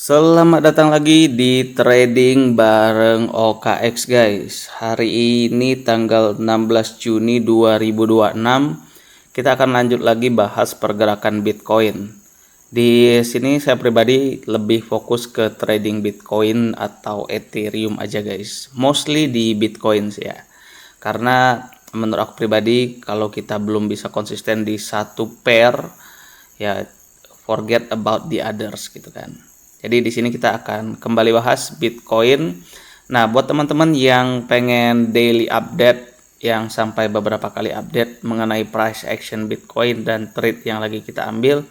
Selamat datang lagi di trading bareng OKX guys. Hari ini tanggal 16 Juni 2026 kita akan lanjut lagi bahas pergerakan Bitcoin. Di sini saya pribadi lebih fokus ke trading Bitcoin atau Ethereum aja guys. Mostly di Bitcoin sih ya. Karena menurut aku pribadi kalau kita belum bisa konsisten di satu pair ya forget about the others gitu kan. Jadi di sini kita akan kembali bahas Bitcoin. Nah, buat teman-teman yang pengen daily update yang sampai beberapa kali update mengenai price action Bitcoin dan trade yang lagi kita ambil,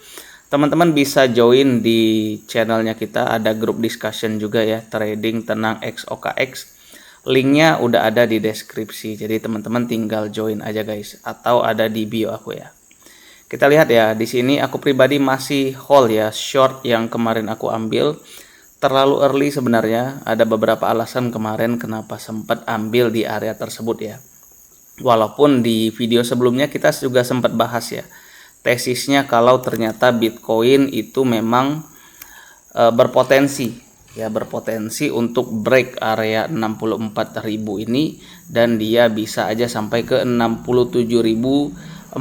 teman-teman bisa join di channelnya kita, ada grup discussion juga ya, trading tenang XOKX. Linknya udah ada di deskripsi, jadi teman-teman tinggal join aja guys, atau ada di bio aku ya. Kita lihat ya, di sini aku pribadi masih hold ya, short yang kemarin aku ambil. Terlalu early sebenarnya, ada beberapa alasan kemarin kenapa sempat ambil di area tersebut ya. Walaupun di video sebelumnya kita juga sempat bahas ya, tesisnya kalau ternyata Bitcoin itu memang berpotensi ya, berpotensi untuk break area 64.000 ini dan dia bisa aja sampai ke 67.400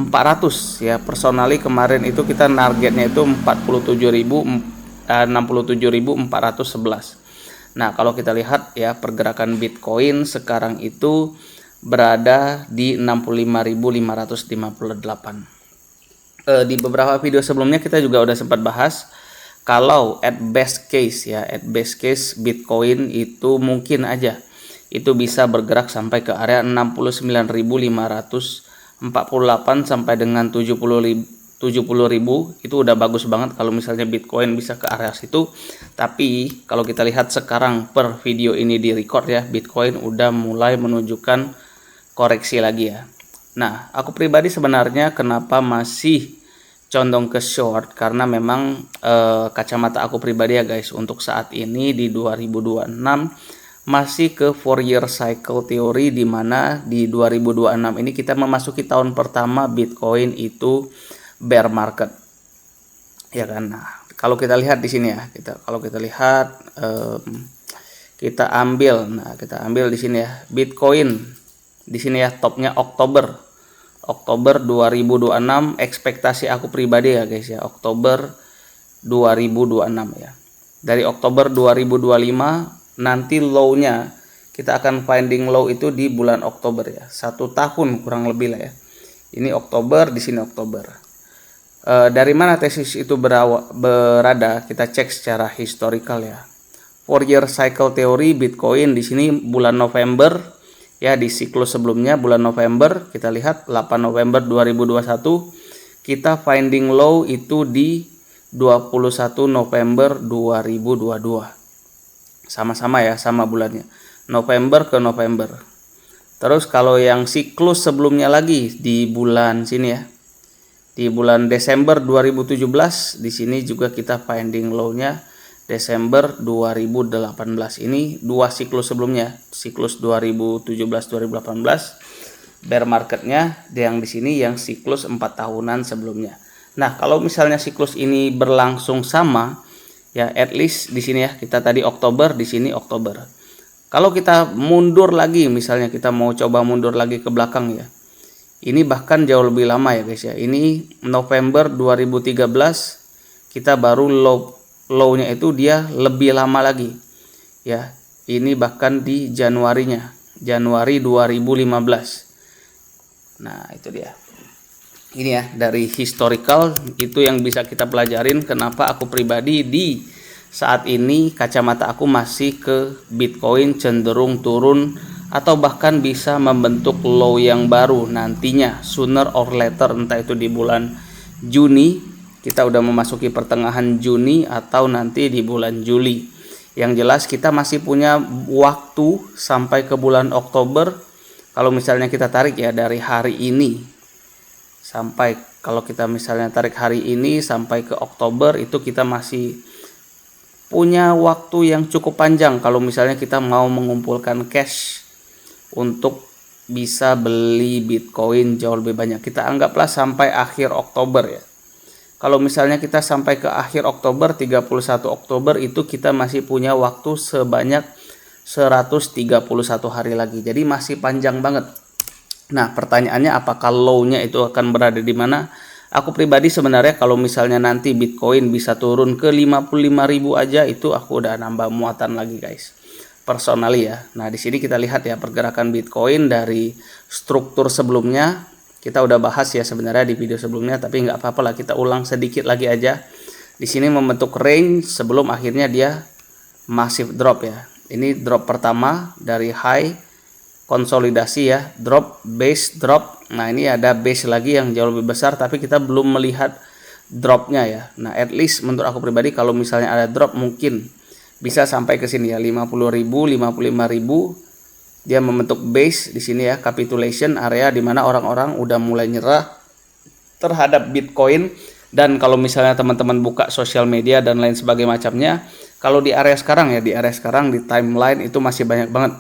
ya. Personally kemarin itu kita targetnya itu 67.411. Nah, kalau kita lihat ya pergerakan Bitcoin sekarang itu berada di 65.558. Di beberapa video sebelumnya kita juga udah sempat bahas kalau at best case ya, at best case Bitcoin itu mungkin aja itu bisa bergerak sampai ke area 69.548 sampai dengan 70.000 itu udah bagus banget kalau misalnya Bitcoin bisa ke area situ. Tapi kalau kita lihat sekarang per video ini di record ya, Bitcoin udah mulai menunjukkan koreksi lagi ya. Nah, aku pribadi sebenarnya kenapa masih condong ke short, karena memang kacamata aku pribadi ya guys, untuk saat ini di 2026 masih ke 4-year cycle teori, di mana di 2026 ini kita memasuki tahun pertama Bitcoin itu bear market. Ya kan. Nah, kalau kita lihat di sini ya, kalau kita lihat kita ambil di sini ya Bitcoin di sini ya, topnya Oktober 2026, ekspektasi aku pribadi ya guys ya, Oktober 2026 ya. Dari Oktober 2025 nanti low-nya kita akan finding low itu di bulan Oktober ya. 1 tahun kurang lebih lah ya. Ini Oktober, di sini Oktober. Dari mana tesis itu berada? Kita cek secara historical ya. 4-year cycle teori Bitcoin di sini bulan November ya, di siklus sebelumnya bulan November kita lihat 8 November 2021 kita finding low itu di 21 November 2022. Sama-sama ya, sama bulannya. November ke November. Terus kalau yang siklus sebelumnya lagi di bulan sini ya. Di bulan Desember 2017 di sini juga kita finding low-nya Desember 2018. Ini dua siklus sebelumnya, siklus 2017-2018 bear marketnya, yang di sini yang siklus 4 tahunan sebelumnya. Nah, kalau misalnya siklus ini berlangsung sama ya, at least di sini ya, kita tadi Oktober, di sini Oktober. Kalau kita mundur lagi, misalnya kita mau coba mundur lagi ke belakang ya, ini bahkan jauh lebih lama ya guys ya. Ini November 2013 kita baru low-nya itu dia lebih lama lagi ya. Ini bahkan di Januari 2015. Nah, itu dia. Ini ya, dari historical itu yang bisa kita pelajarin kenapa aku pribadi di saat ini kacamata aku masih ke Bitcoin cenderung turun atau bahkan bisa membentuk low yang baru nantinya sooner or later, entah itu di bulan Juni, kita udah memasuki pertengahan Juni, atau nanti di bulan Juli. Yang jelas kita masih punya waktu sampai ke bulan Oktober. Kalau misalnya kita tarik ya dari hari ini sampai, kalau kita misalnya tarik hari ini sampai ke Oktober, itu kita masih punya waktu yang cukup panjang kalau misalnya kita mau mengumpulkan cash untuk bisa beli Bitcoin jauh lebih banyak. Kita anggaplah sampai akhir Oktober ya. Kalau misalnya kita sampai ke akhir Oktober, 31 Oktober itu kita masih punya waktu sebanyak 131 hari lagi. Jadi masih panjang banget. Nah, pertanyaannya apakah low-nya itu akan berada di mana? Aku pribadi sebenarnya kalau misalnya nanti Bitcoin bisa turun ke 55.000 aja, itu aku udah nambah muatan lagi guys. Personally ya. Nah, di sini kita lihat ya pergerakan Bitcoin dari struktur sebelumnya. Kita udah bahas ya sebenarnya di video sebelumnya, tapi nggak apa-apa lah, kita ulang sedikit lagi aja. Di sini membentuk range sebelum akhirnya dia massive drop ya. Ini drop pertama dari high, konsolidasi ya, drop, base, drop. Nah, ini ada base lagi yang jauh lebih besar, tapi kita belum melihat dropnya ya. Nah, at least menurut aku pribadi kalau misalnya ada drop mungkin bisa sampai ke sini ya, 50.000, 55.000. Dia membentuk base di sini ya, capitulation area di mana orang-orang udah mulai nyerah terhadap Bitcoin. Dan kalau misalnya teman-teman buka sosial media dan lain sebagainya macamnya, kalau di area sekarang ya, di area sekarang di timeline itu masih banyak banget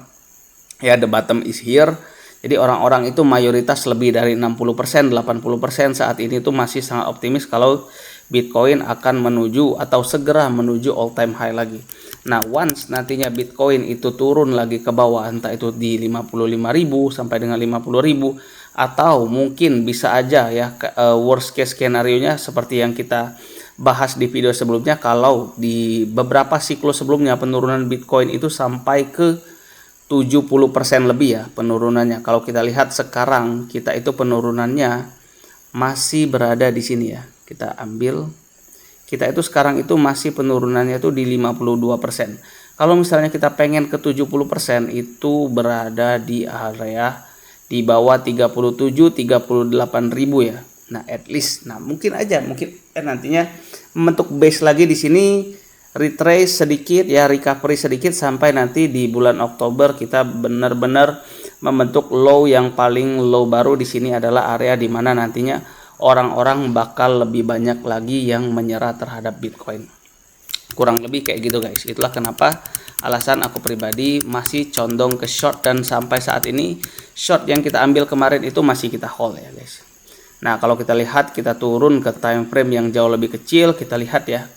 ya, the bottom is here. Jadi orang-orang itu mayoritas lebih dari 60%, 80% saat ini itu masih sangat optimis kalau Bitcoin akan menuju atau segera menuju all time high lagi. Nah, once nantinya Bitcoin itu turun lagi ke bawah, entah itu di 55.000 sampai dengan 50.000, atau mungkin bisa aja ya worst case skenario-nya seperti yang kita bahas di video sebelumnya, kalau di beberapa siklus sebelumnya penurunan Bitcoin itu sampai ke 70% lebih ya penurunannya. Kalau kita lihat sekarang kita itu penurunannya masih berada di sini ya. Kita ambil, kita itu sekarang itu masih penurunannya itu di 52%. Kalau misalnya kita pengen ke 70% itu berada di area di bawah 37-38.000 ya. Nah, at least, nah mungkin aja nantinya membentuk base lagi di sini, retrace sedikit ya, recovery sedikit sampai nanti di bulan Oktober kita benar-benar membentuk low yang paling low baru. Di sini adalah area di mana nantinya orang-orang bakal lebih banyak lagi yang menyerah terhadap Bitcoin. Kurang lebih kayak gitu guys. Itulah kenapa alasan aku pribadi masih condong ke short, dan sampai saat ini short yang kita ambil kemarin itu masih kita hold ya guys. Nah, kalau kita lihat, kita turun ke time frame yang jauh lebih kecil, kita lihat ya.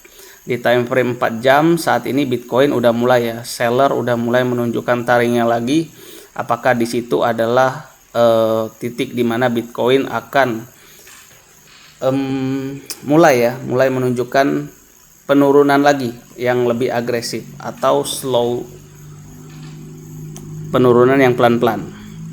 Di time frame 4 jam saat ini Bitcoin udah mulai ya, seller udah mulai menunjukkan taringnya lagi. Apakah di situ adalah titik dimana Bitcoin akan mulai menunjukkan penurunan lagi yang lebih agresif atau slow penurunan yang pelan-pelan.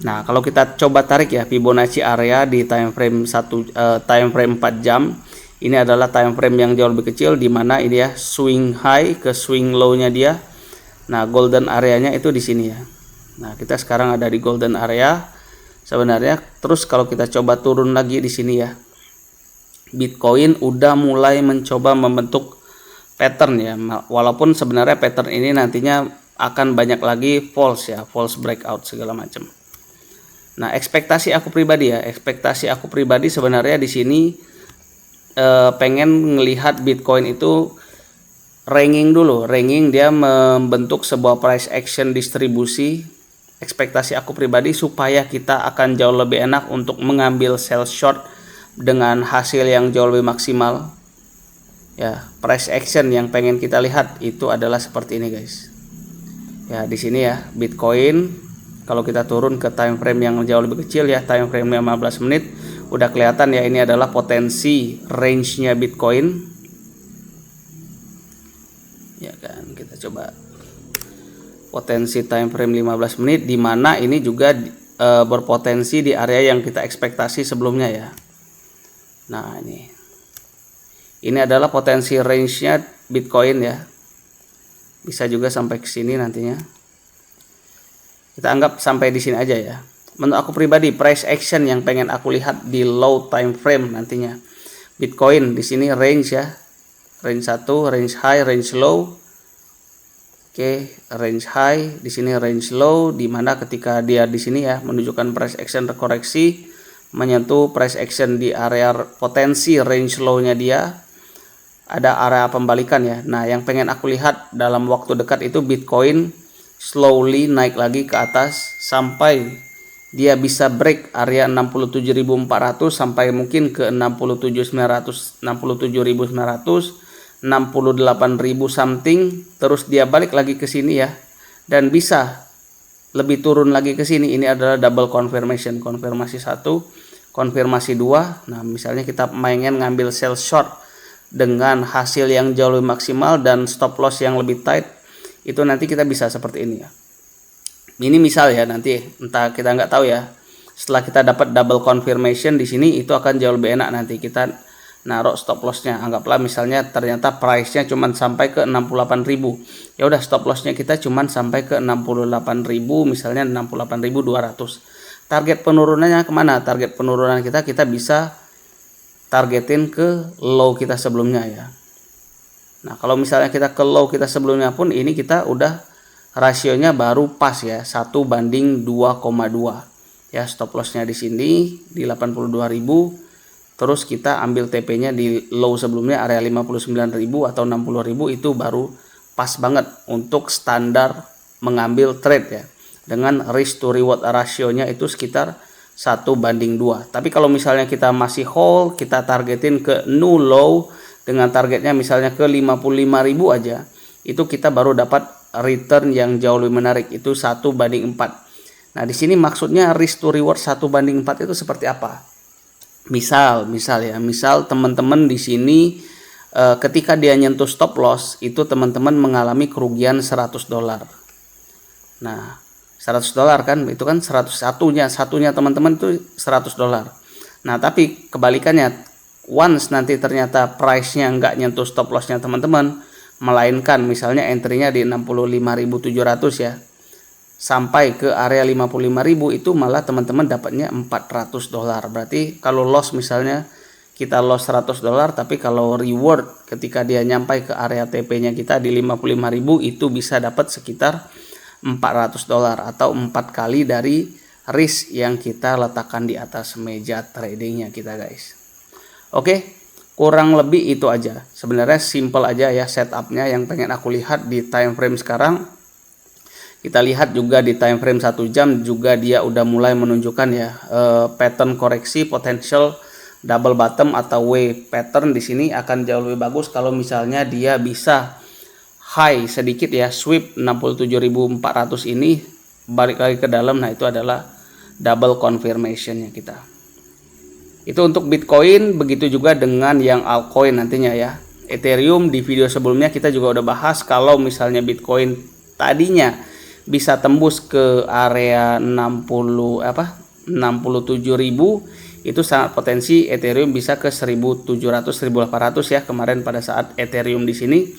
Nah, kalau kita coba tarik ya Fibonacci area di time frame 4 jam, ini adalah time frame yang jauh lebih kecil di mana ini ya swing high ke swing low-nya dia. Nah, golden areanya itu di sini ya. Nah, kita sekarang ada di golden area sebenarnya. Terus kalau kita coba turun lagi di sini ya, Bitcoin udah mulai mencoba membentuk pattern ya, walaupun sebenarnya pattern ini nantinya akan banyak lagi false ya, false breakout segala macam. Nah, ekspektasi aku pribadi sebenarnya di sini pengen ngelihat Bitcoin itu ranging dulu, dia membentuk sebuah price action distribusi. Ekspektasi aku pribadi supaya kita akan jauh lebih enak untuk mengambil sell short dengan hasil yang jauh lebih maksimal ya. Price action yang pengen kita lihat itu adalah seperti ini guys ya. Di sini ya Bitcoin kalau kita turun ke time frame yang jauh lebih kecil ya, time frame 15 menit, udah kelihatan ya, ini adalah potensi range nya Bitcoin ya kan. Kita coba potensi time frame 15 menit di mana ini juga berpotensi di area yang kita ekspektasi sebelumnya ya. Nah, ini adalah potensi range-nya Bitcoin ya. Bisa juga sampai ke sini nantinya. Kita anggap sampai di sini aja ya. Menurut aku pribadi, price action yang pengen aku lihat di low time frame nantinya. Bitcoin di sini range ya. Range 1, range high, range low. Oke, range high, di sini range low, di mana ketika dia di sini ya menunjukkan price action terkoreksi, menyentuh price action di area potensi range low-nya dia, ada area pembalikan ya. Nah, yang pengen aku lihat dalam waktu dekat itu Bitcoin slowly naik lagi ke atas sampai dia bisa break area 67.400 sampai mungkin ke 67.900, 68.000 something, terus dia balik lagi ke sini ya, dan bisa lebih turun lagi ke sini. Ini adalah double confirmation, konfirmasi 1, konfirmasi 2. Nah, misalnya kita pengen ngambil sell short dengan hasil yang jauh lebih maksimal dan stop loss yang lebih tight, itu nanti kita bisa seperti ini ya. Ini misal ya, nanti entah, kita nggak tahu ya. Setelah kita dapat double confirmation di sini, itu akan jauh lebih enak. Nanti kita naruh stop lossnya. Anggaplah misalnya ternyata price-nya cuma sampai ke 68.000. Ya udah, stop lossnya kita cuma sampai ke 68.000, misalnya 68.200. Target penurunannya kemana? Target penurunan kita bisa targetin ke low kita sebelumnya ya. Nah, kalau misalnya kita ke low kita sebelumnya pun, ini kita udah rasionya baru pas ya, 1:2,2 ya. Stop lossnya di sini di 82.000, terus kita ambil TP-nya di low sebelumnya area 59.000 atau 60.000, itu baru pas banget untuk standar mengambil trade ya, dengan risk to reward rasionya itu sekitar 1:2. Tapi kalau misalnya kita masih hold, kita targetin ke new low dengan targetnya misalnya ke 55.000 aja, itu kita baru dapat return yang jauh lebih menarik, itu 1:4. Nah, di sini maksudnya risk to reward 1:4 itu seperti apa? Misal ya, teman-teman di sini ketika dia nyentuh stop loss, itu teman-teman mengalami kerugian $100. Nah, $100 kan, itu kan satunya teman-teman itu $100. Nah, tapi kebalikannya, once nanti ternyata price-nya nggak nyentuh stop loss-nya teman-teman, melainkan misalnya entry-nya di 65.700 ya, sampai ke area 55.000, itu malah teman-teman dapatnya $400. Berarti kalau loss, misalnya kita loss $100, tapi kalau reward ketika dia nyampai ke area TP-nya kita di 55.000, itu bisa dapat sekitar $400 atau 4 kali dari risk yang kita letakkan di atas meja tradingnya kita guys. Oke, kurang lebih itu aja. Sebenarnya simple aja ya setupnya. Yang pengen aku lihat di time frame sekarang, kita lihat juga di time frame 1 jam juga dia udah mulai menunjukkan ya pattern koreksi, potential double bottom atau W pattern. Di sini akan jauh lebih bagus kalau misalnya dia bisa high sedikit ya, sweep 67.400 ini balik lagi ke dalam. Nah, itu adalah double confirmationnya kita. Itu untuk Bitcoin, begitu juga dengan yang altcoin nantinya ya. Ethereum di video sebelumnya kita juga udah bahas, kalau misalnya Bitcoin tadinya bisa tembus ke area 67.000, itu sangat potensi Ethereum bisa ke 1.700 1.800 ya kemarin pada saat Ethereum di sini.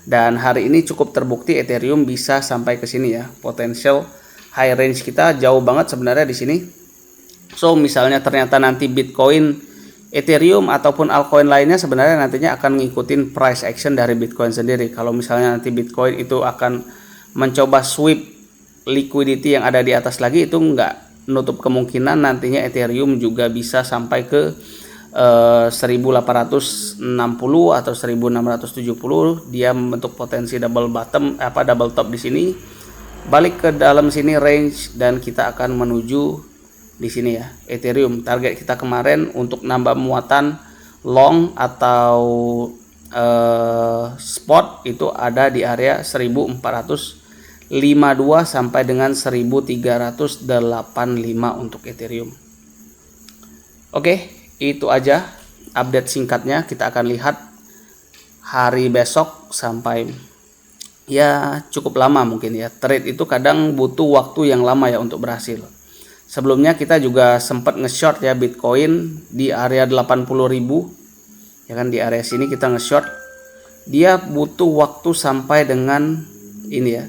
Dan hari ini cukup terbukti Ethereum bisa sampai ke sini ya. Potensial high range kita jauh banget sebenarnya di sini. So, misalnya ternyata nanti Bitcoin, Ethereum ataupun altcoin lainnya sebenarnya nantinya akan ngikutin price action dari Bitcoin sendiri. Kalau misalnya nanti Bitcoin itu akan mencoba sweep liquidity yang ada di atas lagi, itu nggak nutup kemungkinan nantinya Ethereum juga bisa sampai ke 1860 atau 1670. Dia membentuk potensi double bottom double top di sini, balik ke dalam sini range, dan kita akan menuju di sini ya. Ethereum target kita kemarin untuk nambah muatan long atau spot itu ada di area 1452 sampai dengan 1385 untuk Ethereum. Oke, itu aja update singkatnya. Kita akan lihat hari besok sampai ya cukup lama mungkin ya. Trade itu kadang butuh waktu yang lama ya untuk berhasil. Sebelumnya kita juga sempat nge-short ya Bitcoin di area 80.000 ya kan, di area sini kita nge-short. Dia butuh waktu sampai dengan ini ya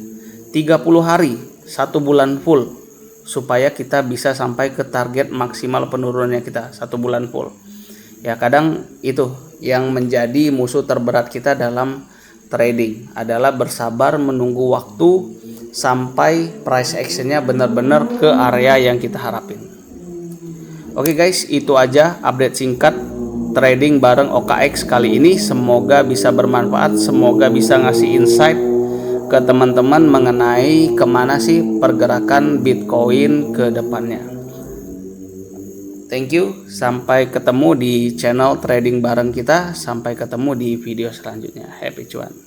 30 hari, 1 bulan full, supaya kita bisa sampai ke target maksimal penurunannya kita 1 bulan full. Ya, kadang itu yang menjadi musuh terberat kita dalam trading adalah bersabar menunggu waktu sampai price actionnya benar-benar ke area yang kita harapin. Oke guys, itu aja update singkat trading bareng OKX kali ini. Semoga bisa bermanfaat, semoga bisa ngasih insight ke teman-teman mengenai kemana sih pergerakan Bitcoin ke depannya. Thank you, sampai ketemu di channel trading bareng kita, sampai ketemu di video selanjutnya. Happy cuan.